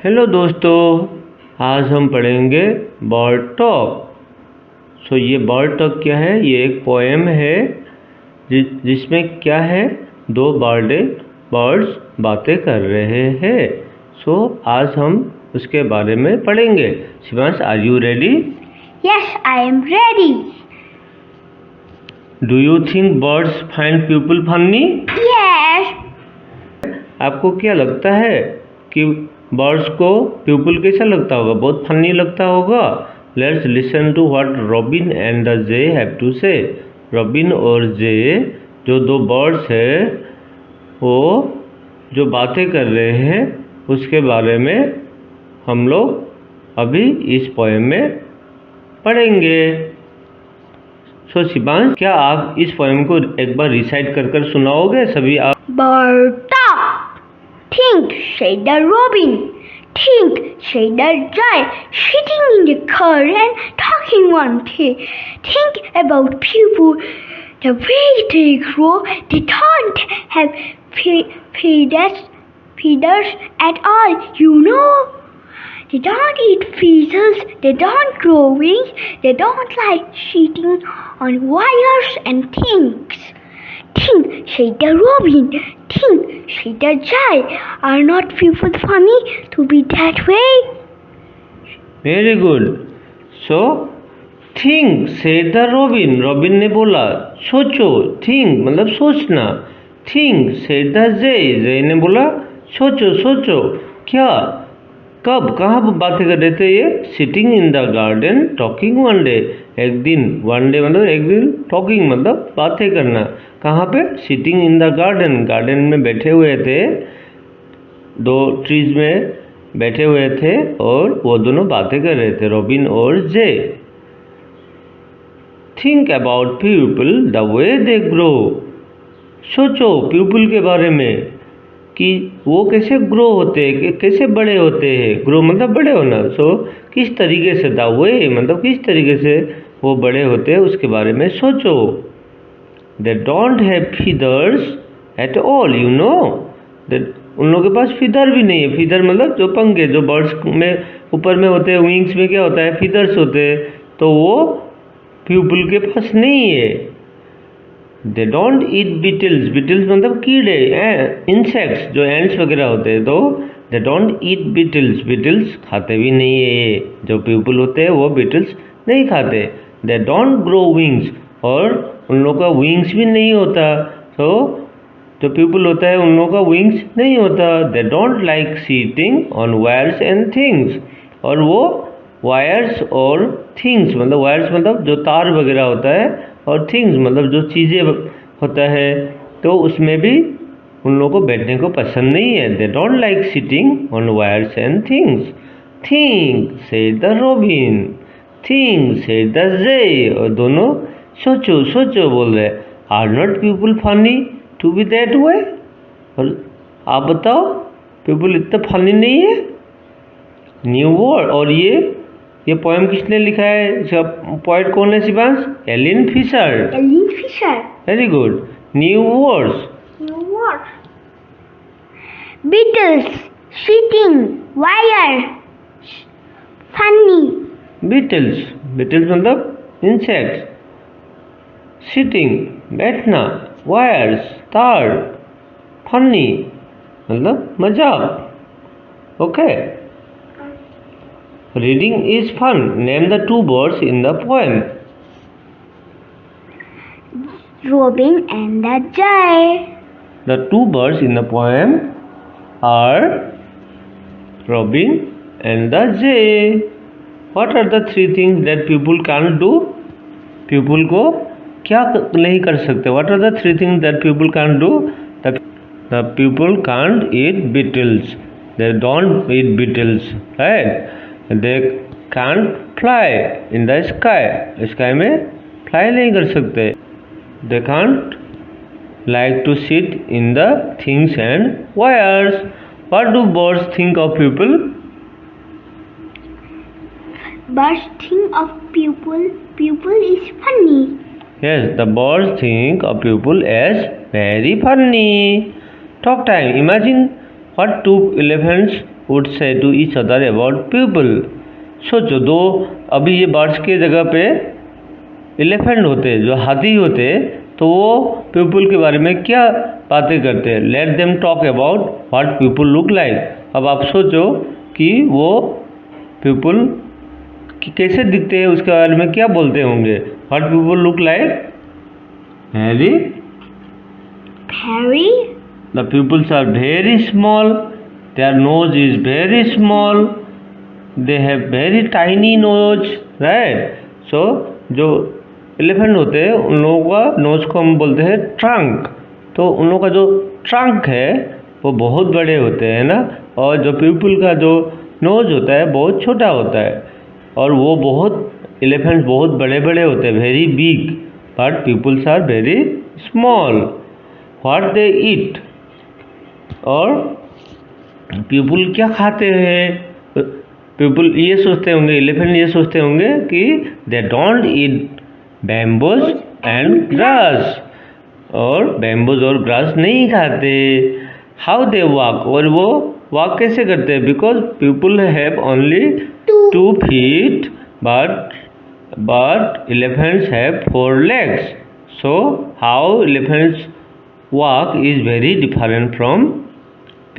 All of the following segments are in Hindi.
हेलो दोस्तों, आज हम पढ़ेंगे बर्ड टॉक। ये बर्ड टॉक क्या है? ये एक पोएम है जिसमें क्या है, दो बर्ड्स बातें कर रहे हैं। आज हम उसके बारे में पढ़ेंगे। Shivansh, are you ready? Yes, I am ready. Do you think birds find people funny? Yes. आपको क्या लगता है कि बर्ड्स को पीपल कैसा लगता होगा? बहुत फनी लगता होगा। Let's listen to what robin and the jay have to say. Robin और जे जो दो बर्ड्स हैं, वो जो बातें कर रहे हैं उसके बारे में हम लोग अभी इस पोएम में पढ़ेंगे। शिवांश, क्या आप इस पोएम को एक बार रिसाइट कर सुनाओगे सभी आप? Bird talk. Think, said the robin. Think, said the jay, sitting in the car and talking one day. Think about people, the way they grow. They don't have feathers at all, you know. They don't eat feathers, they don't grow wings, they don't like sitting on wires and things. Think, said the robin. Think, said the jay. Are not people funny to be that way? Very good. Think said the robin. Robin ने बोला सोचो। थिंक मतलब सोचना। थिंक सेड द जे ने बोला सोचो। क्या, कब, कहाँ बातें कर रहे थे ये? Sitting in the garden talking one day. एक दिन, वन डे मतलब एक दिन, टॉकिंग मतलब बातें करना। कहाँ पे? सिटिंग इन द गार्डन में बैठे हुए थे, दो ट्रीज में बैठे हुए थे और वो दोनों बातें कर रहे थे, रॉबिन और jay. Think about people the way they grow. सोचो पीपल के बारे में कि वो कैसे ग्रो होते हैं, कैसे बड़े होते हैं। ग्रो मतलब बड़े होना। किस तरीके से, द वे मतलब किस तरीके से वो बड़े होते हैं उसके बारे में सोचो। They don't have feathers at all, you know. उन लोगों के पास फीदर भी नहीं है। फीदर मतलब जो पंखे, जो बर्ड्स में ऊपर में होते हैं, विंग्स में क्या होता है? फीदर्स होते हैं। तो वो पीपल के पास नहीं है। They don't eat beetles. Beetles मतलब कीड़े, इंसेक्ट्स, जो एंड्स वगैरह होते हैं। तो they don't eat beetles. Beetles खाते भी नहीं है ये। जो पीपल होते हैं वो बीटल्स नहीं खाते। दे डोंट ग्रो विंग्स, और उन लोगों का विंग्स भी नहीं होता। जो पीपल होता है उन लोगों का विंग्स नहीं होता। They don't like sitting on wires and things, और वो वायर्स और थिंग्स मतलब वायर्स मतलब जो तार वगैरह होता है, और थिंग्स मतलब जो चीज़ें होता है, तो उसमें भी उन लोगों को बैठने को पसंद नहीं है। They don't like sitting on wires and things. Think said the robin, think said the jay, और दोनों सोचो बोल रहे। Are not people funny to be that way? और आप बताओ, पीपल इतना फनी नहीं है? New word. और ये पोएम किसने लिखा है? इसका पोएट कौन है Shivansh? Aileen Fisher. Very good. New words. Beetles, sitting, wire, funny. Beetles मतलब इंसेक्ट्स। सिटिंग बैठना। वायर्स तार। फनी मतलब मजाक। Okay. Reading is fun. Name the two birds in the poem. Robin and the jay. The two birds in the poem are Robin and the jay. What are the three things that people can't do? People को क्या नहीं कर सकते? What are the three things that people can't do? The people can't eat beetles. They don't eat beetles, right? They can't fly in the sky. Sky में fly नहीं कर सकते. They can't like to sit in the things and wires. What do birds think of people? Birds think of people is funny. Yes, the birds think of people as very funny. Talk time. Imagine what two elephants would say to each other about people. सोचो दो, अभी ये बर्ड्स के जगह पे एलिफेंट होते, जो हाथी होते, तो वो पीपल के बारे में क्या बातें करते हैं. Let them talk about what people look like. अब आप सोचो कि वो पीपल कैसे दिखते हैं, उसके बारे में क्या बोलते होंगे. What people look like. Harry. The pupils are very small. Their nose is very small. They have very tiny nose, right? So जो एलिफेंट होते हैं उन लोगों का नोज को हम बोलते हैं ट्रंक. तो उन लोगों का जो ट्रंक है वो बहुत बड़े होते हैं ना, और जो पीपल का जो नोज होता है बहुत छोटा होता है. और वो बहुत एलिफेंट्स बहुत बड़े बड़े होते हैं, very big, but peoples are very small. What they eat. और पीपल क्या खाते हैं. पीपल ये सोचते होंगे, एलिफेंट ये सोचते होंगे कि दे don't eat bamboos and grass. और बैम्बूज और ग्रास नहीं खाते. How they walk. और वो वॉक कैसे करते हैं. Because people have only 2 feet but elephants have 4 legs. So how elephants walk is very different from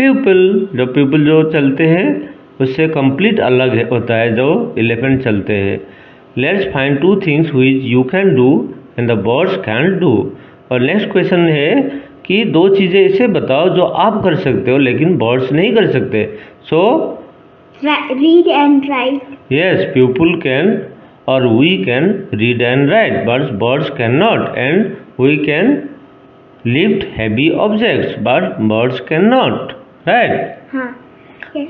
people. जो people जो चलते हैं उससे कंप्लीट अलग होता है जो एलिफेंट चलते हैं. Let's find 2 things which you can do and the birds can't do. और नेक्स्ट क्वेश्चन है कि 2 चीज़ें ऐसे बताओ जो आप कर सकते हो लेकिन बर्ड्स नहीं कर सकते. सो read and write. Yes, people can or we can read and write, but birds cannot. And we can lift heavy objects, but birds cannot. Right? हाँ. Yes.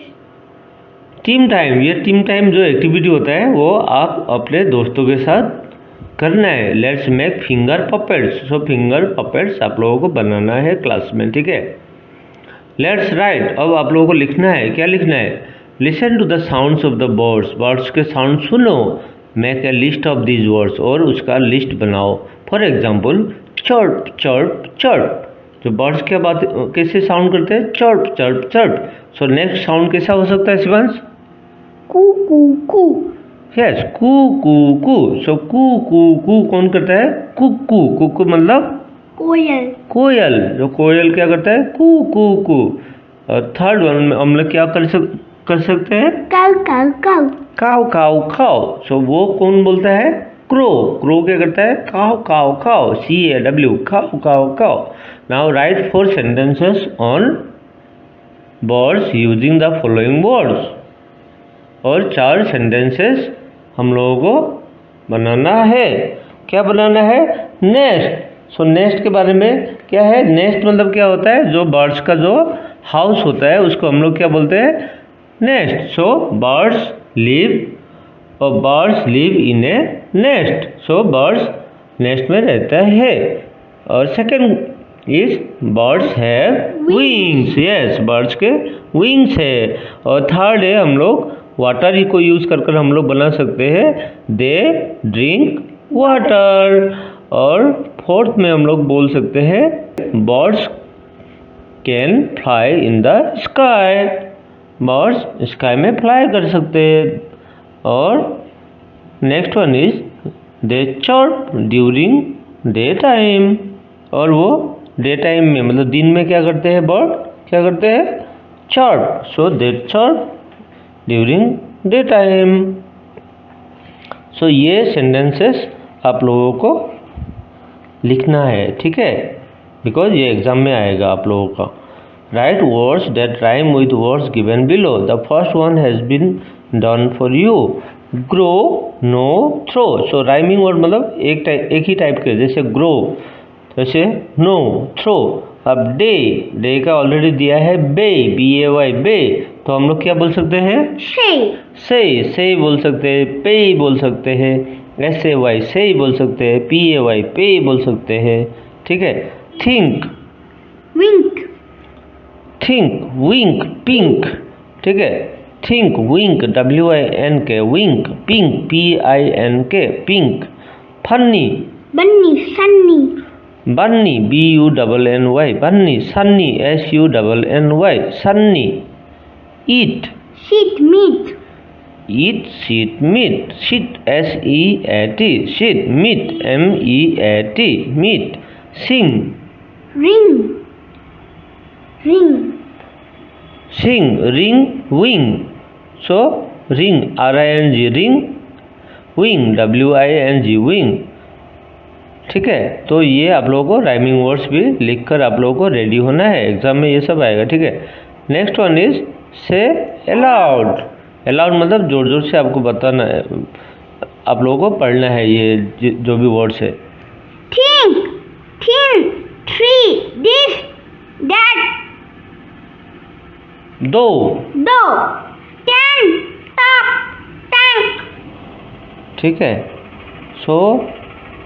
Team time. ये टीम टाइम जो एक्टिविटी होता है वो आप अपने दोस्तों के साथ करना है. Let's make finger puppets. So finger puppets आप लोगों को बनाना है क्लास में. ठीक है. Let's write. अब आप लोगों को लिखना है. क्या लिखना है. Listen to the sounds of the birds. Birds के साउंड सुनो. Make a list of these words. और उसका लिस्ट बनाओ. For example chirp chirp chirp. जो बर्ड्स क्या बात कैसे साउंड करते हैं. Chirp chirp chirp. So next sound कैसा हो सकता है शिवांश. कू कू कू. यस. कू कू कू. सो कू कू कू कौन करता है. कुक्कू. कुक्कू मतलब कोयल. कोयल. जो कोयल क्या करता है. कू कू कू. और थर्ड वन में हम लोग क्या कर सकते हैं. काऊ काऊ काऊ. काव काव खाओ. सो वो कौन बोलता है. क्रो. क्रो क्या करता है. काव काव खाओ. CAW. काव काव खाओ. Now right 4 sentences on birds using the following words. और 4 sentences हम लोगों को बनाना है. क्या बनाना है. नेस्ट. सो नेस्ट के बारे में क्या है. नेस्ट मतलब क्या होता है. जो बर्ड्स का जो हाउस होता है उसको हम लोग क्या बोलते हैं. नेस्ट. सो बर्ड्स लिव और birds live in A nest. So birds nest में रहता है. और second is birds have wings. Yes, birds के विंग्स है. और थर्ड है हम लोग वाटर को यूज कर हम लोग बना सकते हैं. They drink water. और फोर्थ में हम लोग बोल सकते हैं birds can fly in the sky. Birds sky में फ्लाई कर सकते हैं. और next one is they chirp during day time. और वो डे टाइम में मतलब दिन में क्या करते हैं. बर्ड क्या करते हैं. चर्प. सो दे चर्प ड्यूरिंग डे टाइम. सो ये सेंटेंसेस आप लोगों को लिखना है. ठीक है. बिकॉज ये एग्जाम में आएगा आप लोगों का. Write words that rhyme with words given below. The first one has been done for you. Grow, know, throw. So rhyming word मतलब एक ही टाइप के. जैसे ग्रो, जैसे नो, थ्रो. अब डे. डे का ऑलरेडी दिया है बे. BAY बे. तो हम लोग क्या बोल सकते हैं. से बोल सकते हैं. पे बोल सकते हैं. SAY से बोल सकते हैं. PAY पे बोल सकते हैं. ठीक है. थिंक. विंक. थिंक. विंक. पिंक. ठीक है. थिंक. विंक. WINK. विंक. पिंक. PINK. पिंक. फन्नी. बन्नी. सन्नी. बन्नी. BUNNY. बन्नी. Sunny. SUNNY. Sunny. eat, Sheet meat. eat sheet meat, sheet S-E-A-T, sheet meat M-E-A-T, meat. Sing, Ring. Ring. sing, ring, wing. So ring, R-I-N-G, ring, wing, W-I-N-G, wing. ठीक है, तो ये आप लोगों को राइमिंग वर्ड्स भी लिखकर आप लोगों को रेडी होना है, एग्जाम में ये सब आएगा। ठीक है, नेक्स्ट वन इज से अलाउड। अलाउड मतलब जोर जोर से आपको बताना है, आप लोगों को पढ़ना है ये जो भी वर्ड्स है। Think. Thin. Tree. This. That. दो, Though. Can. Top. Tank. ठीक है, सो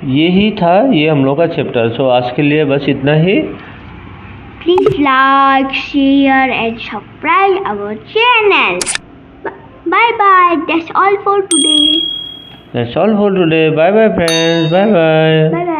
यही था ये हम लोग का चैप्टर। सो आज के लिए बस इतना ही। Please like, share and subscribe our channel. Bye bye. That's all for today. That's all for today. Bye bye friends. Bye bye. Bye bye.